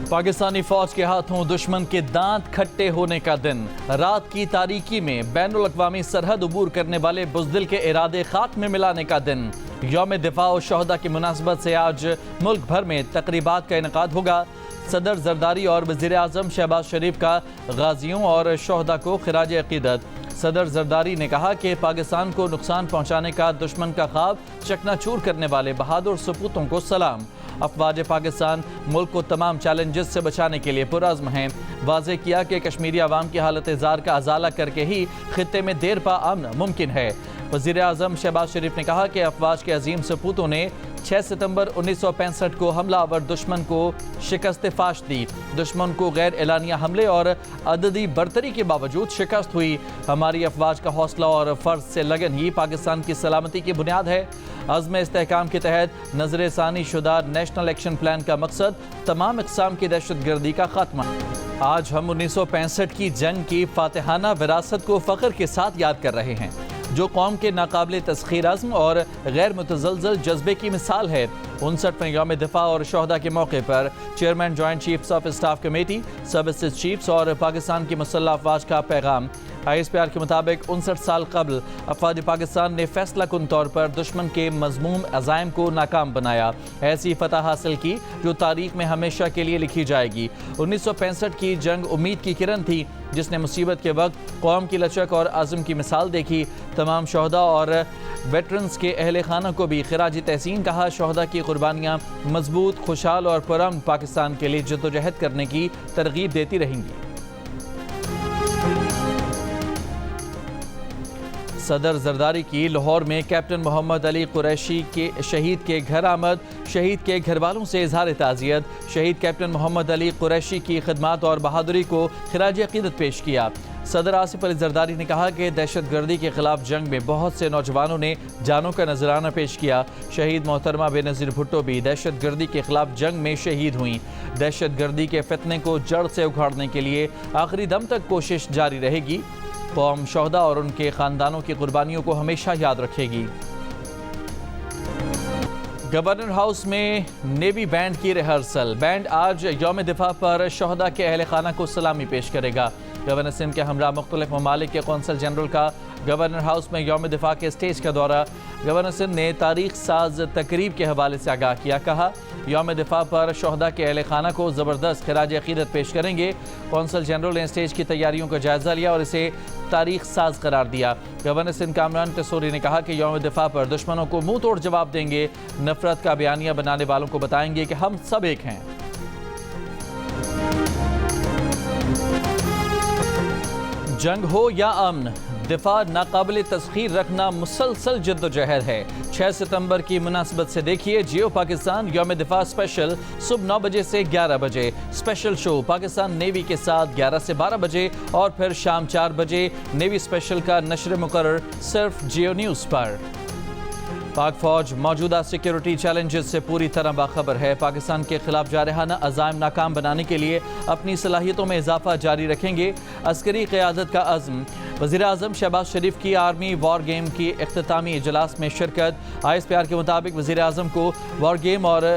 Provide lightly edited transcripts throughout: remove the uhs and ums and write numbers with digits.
पाकिस्तानी फौज के हाथों दुश्मन के दांत खट्टे होने का दिन। रात की तारीकी में बैनुल अक़वामी सरहद उबूर करने वाले बुज़दिल के इरादे खाक में मिलाने का दिन। यौम दिफा और शहदा की मुनासबत से आज मुल्क भर में तकरीबात का इनेकाद होगा। सदर जरदारी और वज़ीर आज़म शहबाज शरीफ का गाजियों और शहदा को खिराज अक़ीदत। सदर जरदारी ने कहा कि पाकिस्तान को नुकसान पहुँचाने का दुश्मन का ख्वाब चकनाचूर करने वाले बहादुर सपूतों को सलाम। अफवाज पाकिस्तान मुल्क को तमाम चैलेंजेस से बचाने के लिए पुरअज़्म हैं। वाज़ेह किया कि कश्मीरी अवाम की हालत ज़ार का अजाला करके ही खित्ते में देर पा अमन मुमकिन है। वज़ीर आज़म शहबाज शरीफ ने कहा कि अफवाज के अजीम सपूतों ने 6 सितंबर 1965 को हमलावर दुश्मन को शिकस्त फाश दी। दुश्मन को गैर एलानिया हमले और अददी बरतरी के बावजूद शिकस्त हुई। हमारी अफवाज का हौसला और फ़र्ज से लगन ही पाकिस्तान की सलामती की बुनियाद है। अज़्म इस्तेहकाम के तहत नज़र सानी शुदा नेशनल एक्शन प्लान का मकसद तमाम इक़साम की दहशत गर्दी का खात्मा। आज हम 1965 की जंग की फातिहाना विरासत को फ़ख्र के साथ याद कर रहे हैं, जो कौम के नाकाबिल तस्खीर अज़्म और गैर मुतज़लज़ल जज्बे की मिसाल है। 59वें यौम दिफा और शहदा के मौके पर chairman joint chiefs of staff committee, services chiefs और पाकिस्तान की मुसल्लह अफवाज का पैगाम। ISPR के मुताबिक 59 साल कबल अफवाज पाकिस्तान ने फैसला कुन तौर पर दुश्मन के मज़मूम अज़ाइम को नाकाम बनाया, ऐसी फतह हासिल की जो तारीख में हमेशा के लिए लिखी जाएगी। 1965 की जंग उम्मीद की किरण थी, जिसने मुसीबत के वक्त कौम की लचक और आज़म की मिसाल देखी। तमाम शहदा और वेटरन्स के अहले खाना को भी खिराज तहसीन कहा। शहदा की कुर्बानियाँ मजबूत, खुशहाल और पुरअमन पाकिस्तान के लिए जद्दोजहद करने की तरगीब देती रहेंगी। सदर जरदारी की लाहौर में कैप्टन मोहम्मद अली कुरैशी के शहीद के घर आमद। शहीद के घर वालों से इजहार ताज़ियत। शहीद कैप्टन मोहम्मद अली कुरैशी की खिदमत और बहादुरी को खिराज अक़ीदत पेश किया। सदर आसिफ अली जरदारी ने कहा कि दहशत गर्दी के खिलाफ जंग में बहुत से नौजवानों ने जानों का नजराना पेश किया। शहीद मोहतरमा बेनज़ीर भुट्टो भी दहशत गर्दी के खिलाफ जंग में शहीद हुई। दहशत गर्दी के फितने को जड़ से उखाड़ने के लिए आखिरी दम तक कोशिश जारी रहेगी। कौम शहदा और उनके ख़ानदानों की कुर्बानियों को हमेशा याद रखेगी। गवर्नर हाउस में नेवी बैंड की रिहर्सल। बैंड आज यौम दिफा पर शहदा के अहल खाना को सलामी पेश करेगा। गवर्नर सिंध के हमरा मुख्तलिफ ममालिक के कौंसल जनरल का गवर्नर हाउस में यौम दिफा के स्टेज का दौरा। गवर्नर सिंध ने तारीख साज तकरीब के हवाले से आगाह किया। कहा, यौम दिफा पर शहदा के अहल खाना को ज़बरदस्त खिराज अक़ीदत पेश करेंगे। कौंसल जनरल ने स्टेज की तैयारियों का जायज़ा लिया और इसे तारीख साज करार दिया। गवर्नर सिंध कामरान तसूरी ने कहा कि यौम दिफा पर दुश्मनों को मुंह तोड़ जवाब देंगे। नफरत का बयानिया बनाने वालों को बताएंगे कि हम सब एक हैं। जंग हो या अमन, दिफा नाकाबिल तस्खीर रखना मुसलसल जद्दोजहद है। 6 सितंबर की मुनासबत से देखिए जियो पाकिस्तान यौम दिफा स्पेशल सुबह 9 बजे से 11 बजे। स्पेशल शो पाकिस्तान नेवी के साथ 11 से 12 बजे और फिर शाम 4 बजे नेवी स्पेशल का नशर मुकर्रर सिर्फ जियो न्यूज़ पर। पाक फौज मौजूदा सिक्योरिटी चैलेंजेस से पूरी तरह बाखबर है। पाकिस्तान के खिलाफ जारहाना अज़ाइम नाकाम बनाने के लिए अपनी सलाहियतों में इजाफा जारी रखेंगे। अस्करी क़यादत का अज़्म। वज़ीर आज़म शहबाज शरीफ की आर्मी वॉर गेम की इख्तितामी इजलास में शिरकत। ISPR के मुताबिक वज़ीर आज़म को वॉर गेम और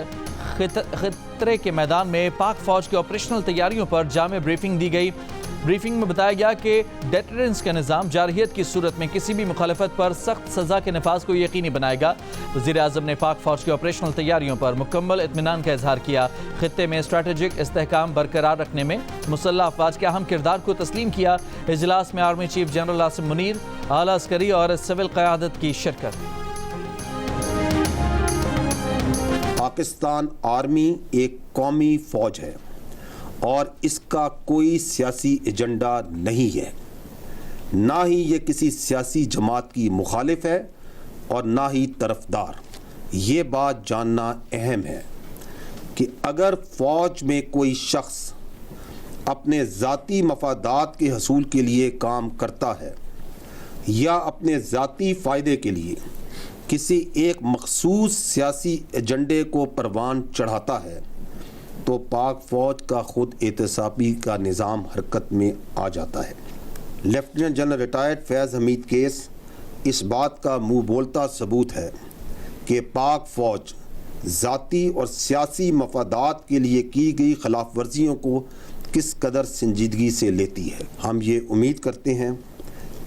खतरे के मैदान में पाक फौज की ऑपरेशनल तैयारियों पर जामे ब्रीफिंग दी गई। ब्रीफिंग में बताया गया कि डेटरेंस का निज़ाम जारहियत की सूरत में किसी भी मुखालफत पर सख्त सज़ा के नफाज को यकीनी बनाएगा। वज़ीर आज़म ने पाक फौज की ऑपरेशनल तैयारियों पर मुकम्मल इत्मीनान का इजहार किया। खित्ते में स्ट्रैटेजिक इस्तेहकाम बरकरार रखने में मुसल्लह अफवाज के अहम किरदार को तस्लीम किया। इजलास में army chief general Asim Munir, आला अस्करी और सिविल क़यादत की शिरकत। पाकिस्तान आर्मी एक कौमी फौज है और इसका कोई सियासी एजेंडा नहीं है। ना ही ये किसी सियासी जमात की मुखालिफ है और ना ही तरफदार। ये बात जानना अहम है कि अगर फ़ौज में कोई शख्स अपने ज़ाती मफादात के हसूल के लिए काम करता है या अपने ज़ाती फ़ायदे के लिए किसी एक मखसूस सियासी एजेंडे को परवान चढ़ाता है तो पाक फ़ौज का खुद एहतसाबी का निज़ाम हरकत में आ जाता है। लेफ्टिनेंट जनरल रिटायर्ड फैज़ हमीद केस इस बात का मुँह बोलता सबूत है कि पाक फ़ौज ज़ाती और सियासी मफादात के लिए की गई खिलाफ वर्जियों को किस कदर संजीदगी से लेती है। हम ये उम्मीद करते हैं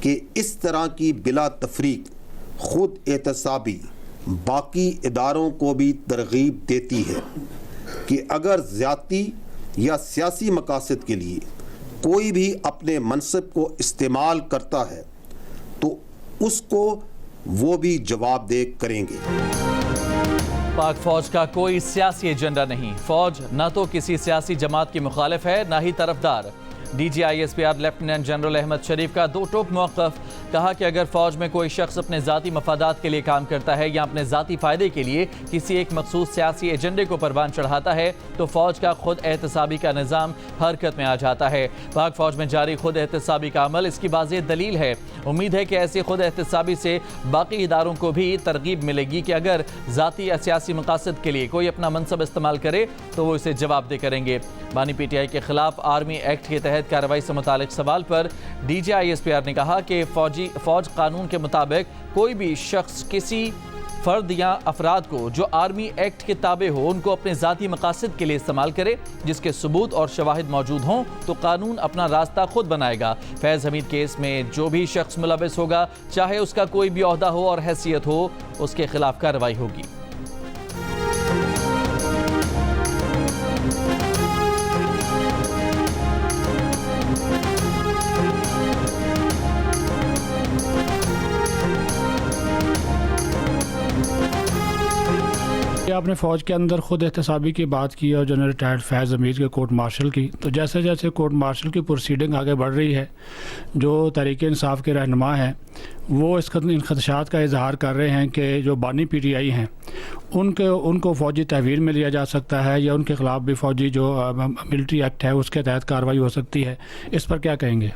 कि इस तरह की बिला तफरीक खुद एहतसाबी बाकी इदारों को भी तरगीब देती है कि अगर ज़्यादती या सियासी मकासद के लिए कोई भी अपने मनसब को इस्तेमाल करता है तो उसको वो भी जवाबदेह करेंगे। पाक फौज का कोई सियासी एजेंडा नहीं। फौज न तो किसी सियासी जमात की मुखालिफ है न ही तरफदार। DGISPR लेफ्टिनेंट जनरल अहमद शरीफ का दो टोक मौक़िफ़। कहा कि अगर फौज में कोई शख्स अपने ज़ाती मफादात के लिए काम करता है या अपने ज़ाती फ़ायदे के लिए किसी एक मखसूस सियासी एजेंडे को परवान चढ़ाता है तो फौज का खुद एहतसाबी का निज़ाम हरकत में आ जाता है। पाक फौज में जारी खुद एहतसाबी का अमल इसकी वाज़ेह दलील है। उम्मीद है कि ऐसी खुद एहतसाबी से बाकी इदारों को भी तरगीब मिलेगी कि अगर ज़ाती या सियासी मकासद के लिए कोई अपना मनसब इस्तेमाल करे तो वो इसे जवाबदेह करेंगे। बानी PTI के खिलाफ आर्मी एक्ट के तहत कार्रवाई से मुतालिक सवाल पर DGISPR ने कहा कि फौज कानून के मुताबिक कोई भी शख्स किसी फर्द या अफराद को जो आर्मी एक्ट के ताबे हो उनको अपने ज़ाती मकासद के लिए इस्तेमाल करे जिसके सबूत और शवाहिद मौजूद हों तो कानून अपना रास्ता खुद बनाएगा। फैज़ हमीद केस में जो भी शख्स मुलविस होगा चाहे उसका कोई भी ओहदा हो और हैसियत हो उसके खिलाफ कार्रवाई होगी। आपने फ़ौज के अंदर ख़ुद एहतसाबी की बात की और जनरल रिटायर्ड फैज़ हमीद के कोर्ट मार्शल की, तो जैसे जैसे कोर्ट मार्शल की प्रोसीडिंग आगे बढ़ रही है जो तहरीक इंसाफ के रहनुमा हैं वो इन खदशात का इजहार कर रहे हैं कि जो बानी PTI हैं उनको फ़ौजी तहवील में लिया जा सकता है या उनके ख़िलाफ़ भी फ़ौजी जो मिलिट्री एक्ट है उसके तहत कार्रवाई हो सकती है। इस पर क्या कहेंगे?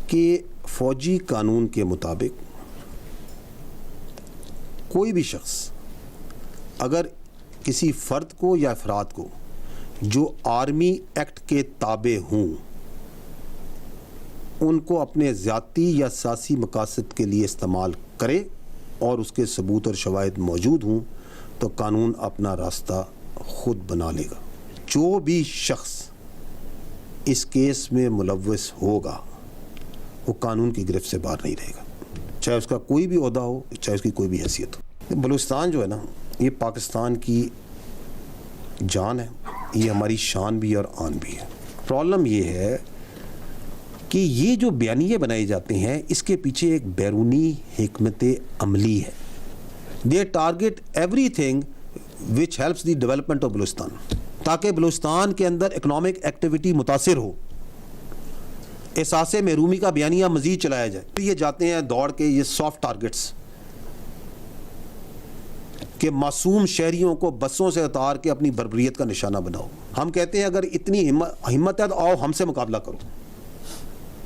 कि फ़ौजी कानून के मुताबिक कोई भी शख्स अगर किसी फ़र्द को या अफराद को जो आर्मी एक्ट के ताबे हों उनको अपने ज़ाती या सियासी मकासद के लिए इस्तेमाल करे और उसके सबूत और शवाहिद मौजूद हों तो कानून अपना रास्ता खुद बना लेगा। जो भी शख्स इस केस में मुलव्वस होगा वो कानून की गिरफ्त से बाहर नहीं रहेगा, चाहे उसका कोई भी ओहदा हो चाहे उसकी कोई भी हैसियत हो। बलूचिस्तान जो है ना ये पाकिस्तान की जान है, ये हमारी शान भी और आन भी है। प्रॉब्लम ये है कि ये जो बयानिए बनाए जाते हैं इसके पीछे एक बैरूनी हिकमत अमली है। दे target everything which helps the development of Balochistan, ताकि बलूचिस्तान के अंदर इकनॉमिक एक्टिविटी मुतासिर हो। एहसासे महरूमी का बयानिया मजीद चलाया जाए। ये जाते हैं दौड़ के ये सॉफ्ट टारगेट्स कि मासूम शहरियों को बसों से उतार के अपनी बर्बरियत का निशाना बनाओ। हम कहते हैं अगर इतनी हिम्मत है तो आओ हमसे मुकाबला करो।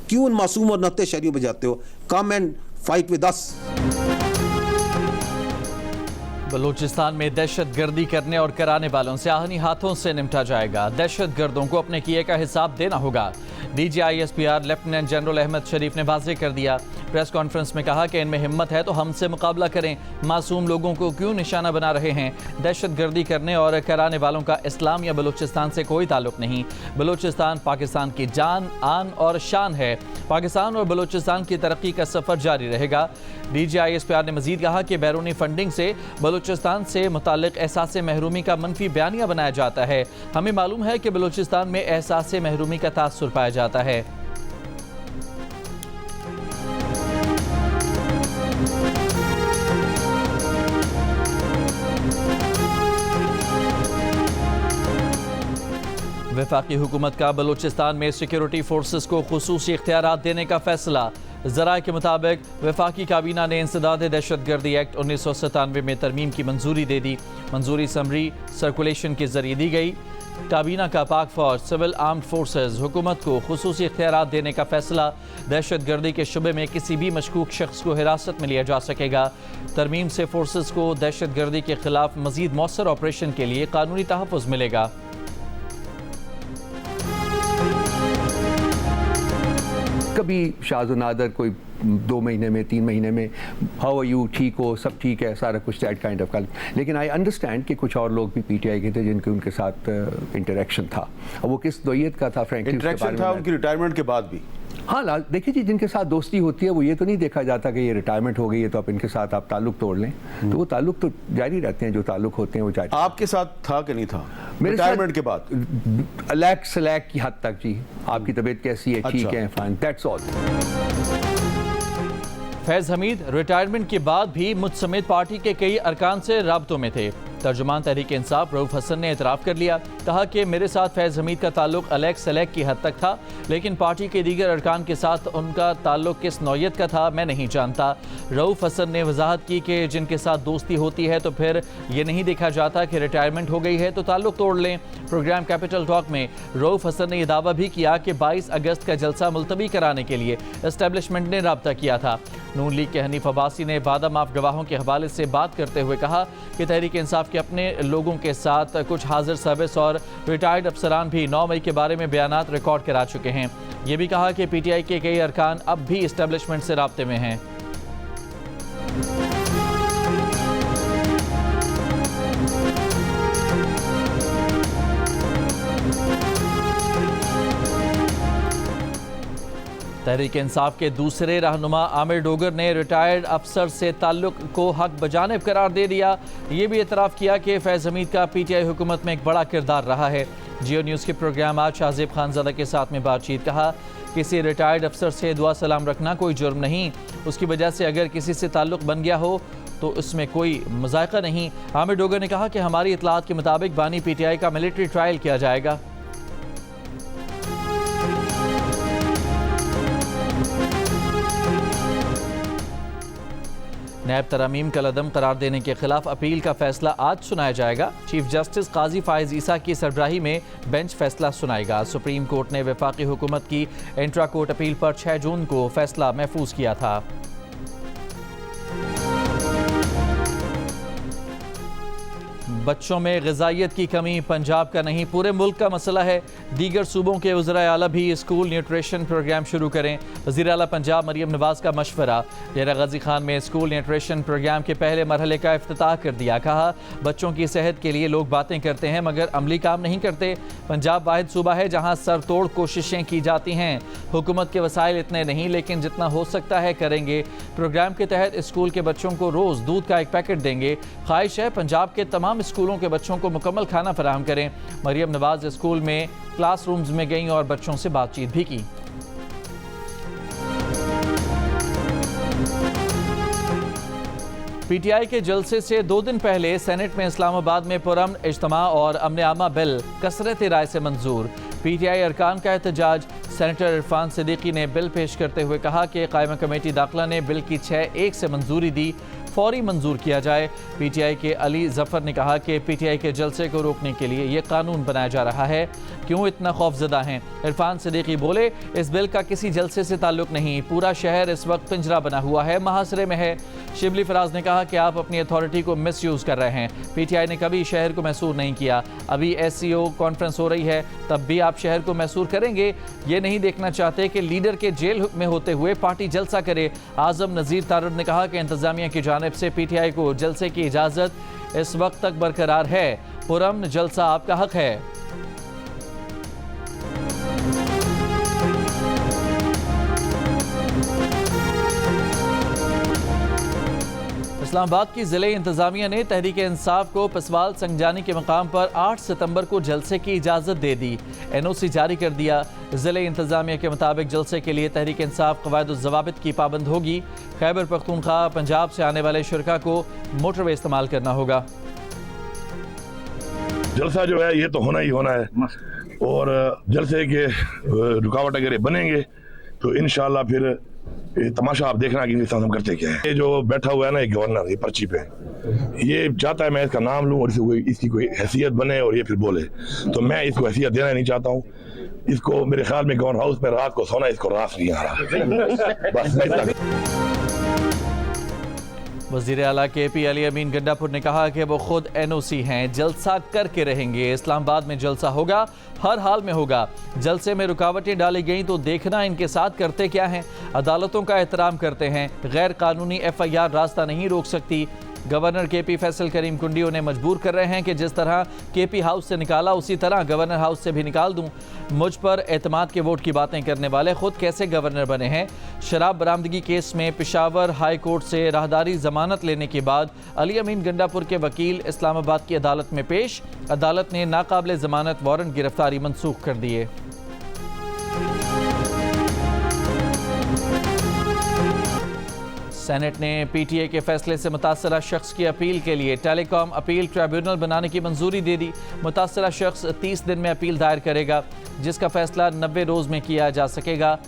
क्यों उन मासूम और नत्ते शहरियों पे जाते हो? Come and fight with us. Balochistan में दहशत गर्दी करने और कराने वालों से आहनी हाथों से निपटा जाएगा। दहशत गर्दों को अपने किए का हिसाब देना होगा। DGISPR लेफ्टिनेंट जनरल अहमद शरीफ ने वाज़ेह कर दिया। प्रेस कॉन्फ्रेंस में कहा कि इनमें हिम्मत है तो हमसे मुकाबला करें। मासूम लोगों को क्यों निशाना बना रहे हैं? दहशत गर्दी करने और कराने वालों का इस्लाम या बलूचिस्तान से कोई ताल्लुक नहीं। बलूचिस्तान पाकिस्तान की जान, आन और शान है। पाकिस्तान और बलूचिस्तान की तरक्की का सफ़र जारी रहेगा। DGISPR ने मजीद कहा कि बैरूनी फंडिंग से बलूचिस्तान से मुताल्लिक एहसास महरूमी का मनफी बयानिया बनाया जाता है। हमें मालूम है कि बलूचिस्तान में एहसास महरूमी का तासुर पाया जाता है। वफाकी हुकूमत का बलूचिस्तान में सिक्योरिटी फोर्सेस को खुसूसी इख्तियारात देने का फैसला। ज़राए के मुताबिक वफाकी काबीना ने इंसदाद दहशतगर्दी एक्ट 1997 में तरमीम की मंजूरी दे दी। मंजूरी समरी सर्कुलेशन के जरिए दी गई। काबीना का पाक फौज, सिविल आर्म्ड फोर्सेस हुकूमत को खुसूसी इख्तियारात देने का फैसला। दहशतगर्दी के शुबे में किसी भी मशकूक शख्स को हिरासत में लिया जा सकेगा। तरमीम से फोर्सेस को दहशतगर्दी के खिलाफ मजीद मौसर ऑपरेशन के लिए कानूनी तहफ़्फ़ुज़ मिलेगा। कभी शाज़ नादर कोई 2 महीने में 3 महीने में हाउ आर यू, ठीक हो, सब ठीक है, सारा कुछ दैट काइंड ऑफ। लेकिन आई अंडरस्टैंड कि कुछ और लोग भी पीटीआई के थे जिनके उनके साथ इंटरेक्शन था। अब वो किस नौइयत का था फ्रैंकली, इंटरेक्शन था उनकी रिटायरमेंट के बाद भी। हाँ, देखिए जी, जिनके साथ दोस्ती होती है वो ये तो नहीं देखा जाता कि ये रिटायरमेंट हो गई है तो आप इनके साथ आप ताल्लुक तोड़ लें। तो वो ताल्लुक तो जारी रहते हैं, जो ताल्लुक होते हैं वो जारी। आपके साथ था कि नहीं था रिटायरमेंट के बाद? अलैक सलैक की हद तक जी। आपकी तबीयत कैसी है? ठीक है, fine, that's all. Faiz Hamid retirement के बाद भी मुझ समेत पार्टी के कई अरकान से राब्तों में थे। तर्जुमान तहरीक इंसाफ रऊफ हसन ने एतराफ़ कर लिया, कहा कि मेरे साथ फैज़ हमीद का ताल्लुक अलैक सलैक की हद तक था, लेकिन पार्टी के दीगर अरकान के साथ उनका ताल्लुक किस नौयत का था मैं नहीं जानता। रऊफ हसन ने वजाहत की कि जिनके साथ दोस्ती होती है तो फिर ये नहीं देखा जाता कि रिटायरमेंट हो गई है तो ताल्लुक तोड़ लें। प्रोग्राम कैपिटल टॉक में रऊफ हसन ने यह दावा भी किया कि 22 अगस्त का जलसा मुलतवी कराने के लिए एस्टेब्लिशमेंट ने रब्ता किया था। नून लीग के हनीफ अब्बासी ने वादा माफ गवाहों के हवाले से बात करते हुए कहा कि तहरीक इंसाफ के अपने लोगों के साथ कुछ हाजिर सर्विस और रिटायर्ड अफसरान भी 9 मई के बारे में बयानात रिकॉर्ड करा चुके हैं। ये भी कहा कि पीटीआई के कई अरकान अब भी इस्टेब्लिशमेंट से राब्ते में हैं। तहरीक इंसाफ के दूसरे रहनुमा आमिर डोगर ने रिटायर्ड अफसर से ताल्लुक को हक बजानिब करार दे दिया। ये भी एतराफ़ किया कि फैज़ हमीद का पीटीआई हुकूमत में एक बड़ा किरदार रहा है। जियो न्यूज़ के प्रोग्राम आज शाहज़ेब खानज़ादा के साथ में बातचीत, कहा किसी रिटायर्ड अफसर से दुआ सलाम रखना कोई जुर्म नहीं, उसकी वजह से अगर किसी से ताल्लुक बन गया हो तो इसमें कोई मज़ाक़ा नहीं। आमिर डोगर ने कहा कि हमारी इतलात के मुताबिक बानी पीटीआई का मिलिट्री ट्रायल किया जाएगा। नैब तरमीम का लदम करार देने के खिलाफ अपील का फैसला आज सुनाया जाएगा। चीफ जस्टिस काजी फायज ईसा की सरबराही में बेंच फैसला सुनाएगा। सुप्रीम कोर्ट ने वफाकी हुकूमत की इंट्रा कोर्ट अपील पर 6 जून को फैसला महफूज किया था। बच्चों में ग़िज़ाइयत की कमी पंजाब का नहीं पूरे मुल्क का मसला है। दीगर सूबों के वज़ीर आला भी स्कूल न्यूट्रिशन प्रोग्राम शुरू करें। वज़ीर आला पंजाब मरियम नवाज़ का मशवरा। डेरा गाजी खान में स्कूल न्यूट्रिशन प्रोग्राम के पहले मरहले का इफ्तिताह कर दिया। कहा बच्चों की सेहत के लिए लोग बातें करते हैं मगर अमली काम नहीं करते। पंजाब वाहिद सूबा है जहाँ सरतोड़ कोशिशें की जाती हैं। हुकूमत के वसाइल इतने नहीं लेकिन जितना हो सकता है करेंगे। प्रोग्राम के तहत स्कूल के बच्चों को रोज़ दूध का एक पैकेट देंगे। ख्वाहिश है पंजाब के तमाम स्कूलों के बच्चों को मुकम्मल खाना फराहम करें। मरियम नवाज स्कूल में क्लासरूम्स में गईं और बच्चों से बातचीत भी की। पीटीआई के जलसे से 2 दिन पहले सेनेट में इस्लामाबाद में पुरअमन इज्तिमा और अमन आमा बिल कसरत राय से मंजूर। पीटीआई अरकान का एहतजाज। सेनेटर इरफान सिद्दीकी ने बिल पेश करते हुए कहा कि कायमा कमेटी दाखिला ने बिल की 6-1 से मंजूरी दी, फौरी मंजूर किया जाए। पीटीआई के अली जफर ने कहा कि पीटीआई के जलसे को रोकने के लिए ये कानून बनाया जा रहा है, क्यों इतना खौफजदा हैं। इरफान सिद्दीकी बोले इस बिल का किसी जलसे से ताल्लुक नहीं, पूरा शहर इस वक्त पिंजरा बना हुआ है, मुहासरे में है। शिबली फराज ने कहा कि आप अपनी अथॉरिटी को मिसयूज़ कर रहे हैं। पीटीआई ने कभी शहर को मैसूर नहीं किया। अभी एससीओ कॉन्फ्रेंस हो रही है तब भी आप शहर को मैसूर करेंगे। ये नहीं देखना चाहते कि लीडर के जेल में होते हुए पार्टी जलसा करे। आजम नज़ीर तारड़ ने कहा कि इंतजामिया की जानिब से पीटीआई को जलसे की इजाज़त इस वक्त तक बरकरार है। पुरअमन जलसा आपका हक है। इस्लामाबाद की ज़िले इंतजामिया ने तहरीक इंसाफ को पसवाल संगजानी के मकाम पर 8 सितंबर को जलसे की इजाज़त दे दी। एनओसी जारी कर दिया। ज़िले इंतजामिया के मुताबिक जलसे के लिए तहरीक इंसाफ क़वायद-उज़्ज़वाबित की पाबंद होगी। खैबर पख्तूनख्वा पंजाब से आने वाले शुरका को मोटरवे इस्तेमाल करना होगा। जलसा जो है ये तो होना ही होना है और जलसे के रुकावट अगर बनेंगे तो इंशाल्लाह फिर ये तमाशा आप देखना कि हम करते क्या है। ये जो बैठा हुआ है ना, एक गवर्नर ये पर्ची पे, ये चाहता है मैं इसका नाम लूं और इसकी कोई हैसियत बने और ये फिर बोले, तो मैं इसको हैसियत देना नहीं चाहता हूँ। इसको मेरे ख्याल में गवर्नर हाउस में रात को सोना इसको रास नहीं आ रहा। बस वज़ीर आला KP अली अमीन गंडापुर ने कहा कि वो खुद NOC हैं, जलसा करके रहेंगे। इस्लामाबाद में जलसा होगा, हर हाल में होगा। जलसे में रुकावटें डाली गई तो देखना इनके साथ करते क्या हैं। अदालतों का एहतराम करते हैं, गैर कानूनी FIR रास्ता नहीं रोक सकती। गवर्नर KP फैसल करीम कुंडी उन्हें मजबूर कर रहे हैं कि जिस तरह KP हाउस से निकाला उसी तरह गवर्नर हाउस से भी निकाल दूं। मुझ पर एतमाद के वोट की बातें करने वाले खुद कैसे गवर्नर बने हैं। शराब बरामदगी केस में पेशावर हाई कोर्ट से राहदारी जमानत लेने के बाद अली अमीन गंडापुर के वकील इस्लामाबाद की अदालत में पेश। अदालत ने नाकाबिले जमानत वारंट गिरफ्तारी मनसूख कर दिए। सेनेट ने PTA के फैसले से मुतासरा शख्स की अपील के लिए टेलीकॉम अपील ट्रिब्यूनल बनाने की मंजूरी दे दी। मुतासरा शख्स 30 दिन में अपील दायर करेगा, जिसका फैसला 90 रोज़ में किया जा सकेगा।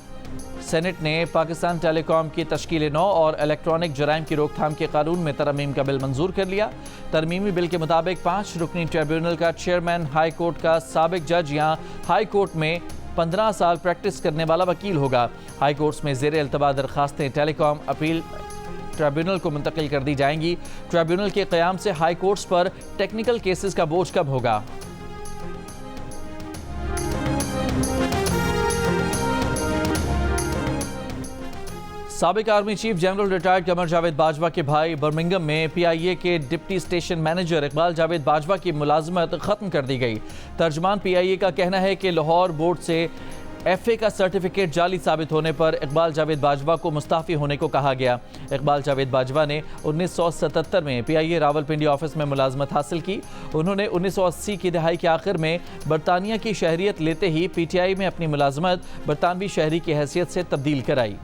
सेनेट ने पाकिस्तान टेलीकॉम की तश्कील 9 और इलेक्ट्रॉनिक जराइम की रोकथाम के कानून में तरमीम का बिल मंजूर कर लिया। तरमीमी बिल के मुताबिक 5 रुकनी ट्रिब्यूनल का चेयरमैन हाई कोर्ट का साबिक जज या हाई कोर्ट में 15 साल प्रैक्टिस करने वाला वकील होगा। हाई कोर्ट्स में ज़ेर इल्तबा दरखास्तें टेलीकॉम अपील ट्रिब्यूनल को मुंतकिल कर दी जाएंगी। ट्रिब्यूनल के क़याम से हाई कोर्ट्स पर टेक्निकल केसेस का बोझ कम होगा। साबिक army chief general retired Qamar Javed Bajwa के भाई बर्मिंघम में PIA के deputy station manager Iqbal Javed Bajwa की मुलाजमत ख़त्म कर दी गई। तर्जमान PIA का कहना है कि लाहौर बोर्ड से FA का सर्टिफिकेट जाली साबित होने पर इकबाल जावेद बाजवा को मुस्ताफ़ी होने को कहा गया। इकबाल जावेद बाजवा ने 1977 में PIA रावलपिंडी ऑफिस में मुलाजमत हासिल की। उन्होंने 1980 की दहाई के आखिर में बरतानिया की शहरियत लेते ही PTI में अपनी मुलाजमत बरतानवी शहरी की हैसियत से तब्दील कराई।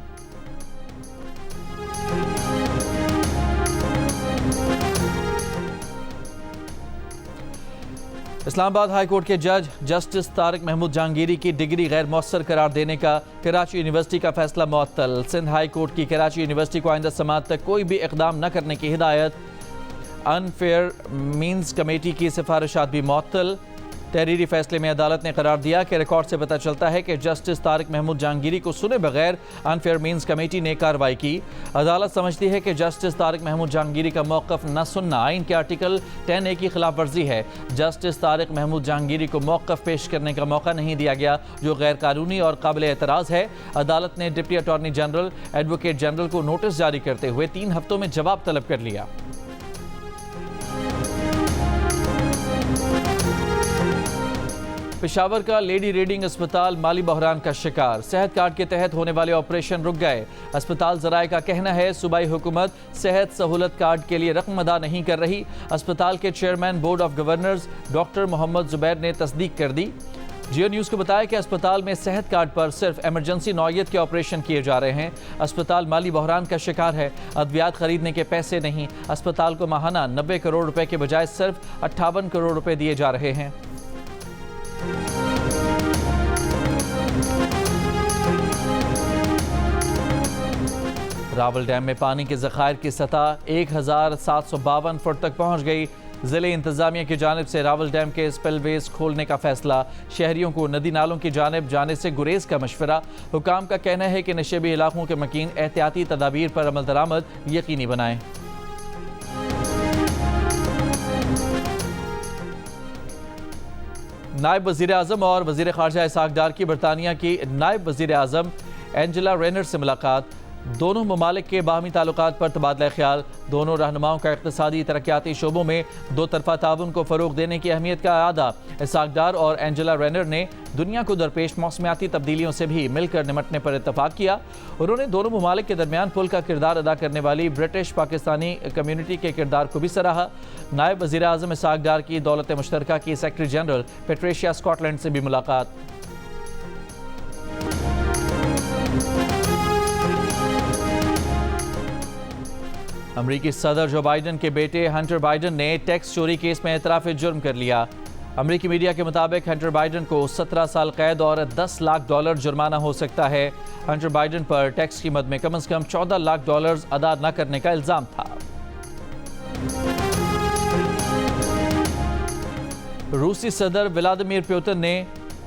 इस्लामाबाद हाई कोर्ट के जज जस्टिस तारिक महमूद जहांगीरी की डिग्री गैर मौसर करार देने का कराची यूनिवर्सिटी का फैसला मुअत्तल। सिंध हाई कोर्ट की कराची यूनिवर्सिटी को आइंदा समाअत तक कोई भी इकदाम न करने की हिदायत। अनफेयर मीन्स कमेटी की सिफारिशात भी मुअत्तल। तहरीरी फैसले में अदालत ने करार दिया कि रिकॉर्ड से पता चलता है कि जस्टिस तारिक महमूद जहांगीरी को सुने बगैर अनफेयर मीन्स कमेटी ने कार्रवाई की। अदालत समझती है कि जस्टिस तारिक महमूद जहांगीरी का मौक़िफ़ न सुनना आइन के आर्टिकल 10A की खिलाफ वर्जी है। जस्टिस तारिक महमूद जहांगीरी को मौक़िफ़ पेश करने का मौका नहीं दिया गया, जो गैर कानूनी और काबिल एतराज़ है। अदालत ने deputy attorney general advocate general को नोटिस जारी करते हुए 3 हफ्तों में जवाब तलब कर लिया। पेशावर का लेडी रीडिंग अस्पताल माली बहरान का शिकार। सेहत कार्ड के तहत होने वाले ऑपरेशन रुक गए। अस्पताल ज़राए का कहना है सूबाई हुकूमत सेहत सहूलत कार्ड के लिए रकम अदा नहीं कर रही। अस्पताल के chairman board of governors doctor Mohammad Zubair ने तस्दीक कर दी। जियो न्यूज़ को बताया कि अस्पताल में सेहत कार्ड पर सिर्फ इमरजेंसी नौयत के ऑपरेशन किए जा रहे हैं। अस्पताल माली बहरान का शिकार है। अद्वियात खरीदने के पैसे नहीं। अस्पताल को माहाना 90 करोड़ रुपए के बजाय सिर्फ 58 करोड़ रुपए दिए जा रहे हैं। रावल डैम में पानी के ज़खायर की सतह 1752 फुट तक पहुंच गई। ज़िले इंतज़ामिया की जानिब से रावल डैम के स्पिलवेज खोलने का फैसला। शहरियों को नदी नालों की जानिब जाने से गुरेज का मशवरा। हुकाम का कहना है कि नशेबी इलाकों के मकीन एहतियाती तदाबीर पर अमल दरामद यकीनी बनाएं। नायब वज़ीर आज़म और वज़ीर ख़ारजा इसाक डार की बरतानिया की नायब वज़ीर आज़म एंजेला रेनर से मुलाकात। दोनों ममालिक के बाहमी ताल्लुकात पर तबादला ख्याल। दोनों रहनुमाओं का इक़्तिसादी तरक्याती शोबों में दो तरफ़ा ताउन को फ़रोग़ देने की अहमियत का अदा। इसाक डार और एंजेला रेनर ने दुनिया को दरपेश मौसमियाती तब्दीलियों से भी मिलकर निमटने पर इत्तफ़ाक़ किया। उन्होंने दोनों ममालिक के दरमियान पुल का किरदार अदा करने वाली ब्रिटिश पाकिस्तानी कम्यूनिटी के किरदार को भी सराहा। नायब वज़ीर आज़म इसाक डार की दौलत मुश्तरका की सेक्रेटरी जनरल पेट्रिशिया स्कॉटलैंड से भी मुलाकात। अमरीकी सदर जो बाइडन के बेटे हंटर बाइडन ने टैक्स चोरी केस में एतराफ़ जुर्म कर लिया। अमरीकी मीडिया के मुताबिक हंटर बाइडन को 17 साल कैद और $10 लाख जुर्माना हो सकता है। हंटर बाइडन पर टैक्स की मद में कम से कम $14 लाख अदा न करने का इल्ज़ाम था। रूसी सदर व्लादिमीर पुतिन ने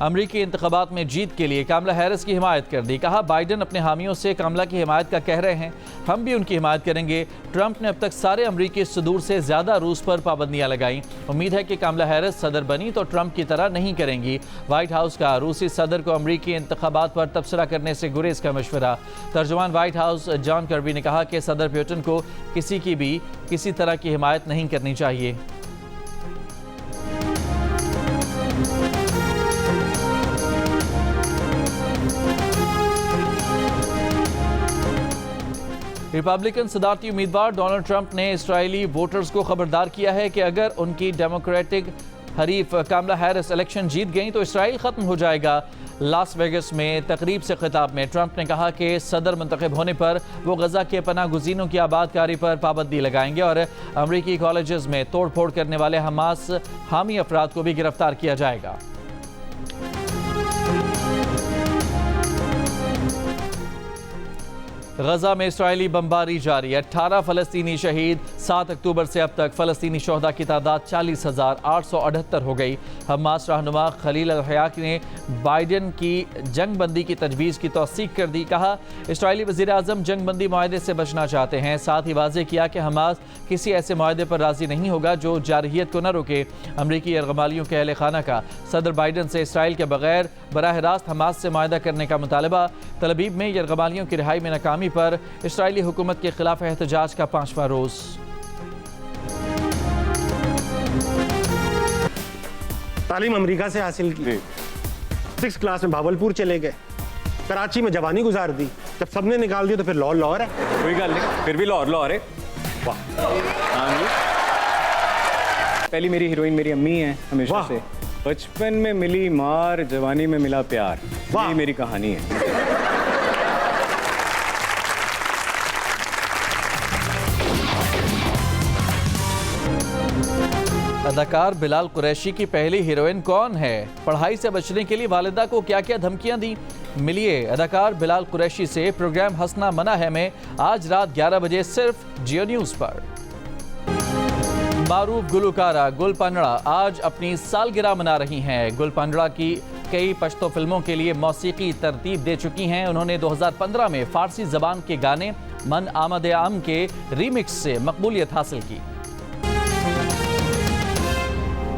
अमरीकी इंतखाबात में जीत के लिए कमला हैरिस की हिमायत कर दी। कहा, बाइडन अपने हामियों से कमला की हिमायत का कह रहे हैं, हम भी उनकी हिमायत करेंगे। ट्रंप ने अब तक सारे अमरीकी सदूर से ज़्यादा रूस पर पाबंदियां लगाई। उम्मीद है कि कमला हैरिस सदर बनी तो ट्रंप की तरह नहीं करेंगी। व्हाइट हाउस का रूसी सदर को अमरीकी इंतखाबात पर तबसरा करने से गुरेज का मशवरा। तर्जुमान व्हाइट हाउस जॉन कर्बी ने कहा कि सदर पुतिन को किसी की भी किसी तरह की हिमायत नहीं करनी चाहिए। रिपब्लिकन सदारती उम्मीदवार डोनाल्ड ट्रंप ने इस्राएली वोटर्स को खबरदार किया है कि अगर उनकी डेमोक्रेटिक हरीफ कमला हैरिस इलेक्शन जीत गई तो इसराइल ख़त्म हो जाएगा। लास वेगस में तकरीब से खिताब में ट्रंप ने कहा कि सदर मुंतखब होने पर वो गजा के पनाह गुज़ीनों की आबादकारी पर पाबंदी लगाएंगे और अमरीकी कॉलेजेस में तोड़ फोड़ करने वाले हमास हामी अफराद को भी गिरफ्तार किया जाएगा। गजा में इस्राएली बमबारी जारी। 18 फ़लस्तीनी शहीद। 7 अक्टूबर से अब तक फ़लस्तीनी शहदा की तादाद 40,878 हो गई। हमास रहनुमा खलील अल-हया ने बाइडन की जंग बंदी की तजवीज़ की तौसीक कर दी। कहा, इस्राएली वज़ीर आज़म जंग बंदी मुआहदे से बचना चाहते हैं। साथ ही वाज़ेह किया कि हमास किसी ऐसे मुआहदे पर राज़ी नहीं होगा जो जारहियत को न रोके। अमरीकी यरगमालियों के अहल खाना का सदर बाइडन से इसराइल के बगैर बराह रास्त हमास से मुआहदा करने का मुतालबा। तल अवीव में यरगमालियों की रिहाई में नाकामी पर इस्राएली हुकूमत के खिलाफ एहतजाज का 5वां रोज। तालीम अमेरिका से हासिल की। 6th क्लास में भावलपुर चले गए, कराची में जवानी गुजार दी। जब सबने निकाल दिया तो फिर लाहौर है। कोई गल नहीं, फिर भी लाहौर है। वाह। हाँ जी। पहली मेरी हीरोइन मेरी अम्मी है हमेशा से। बचपन में मिली मार, जवानी में मिला प्यार। यही मेरी कहानी है। अदाकार बिलाल कुरैशी की पहली हीरोइन कौन है? पढ़ाई से बचने के लिए वालिदा को क्या क्या धमकियां दी? मिलिए अदाकार बिलाल कुरैशी से प्रोग्राम हंसना मना है में आज रात 11 बजे सिर्फ जियो न्यूज़ पर। मारूफ गुलकारा गुल पांडड़ा आज अपनी सालगिरह मना रही हैं। गुल पांडड़ा की कई पश्तो फिल्मों के लिए मौसीकी तरतीब दे चुकी हैं। उन्होंने 2015 में फारसी जबान के गाने मन आमद आम के रीमिक्स से मकबूलियत हासिल की।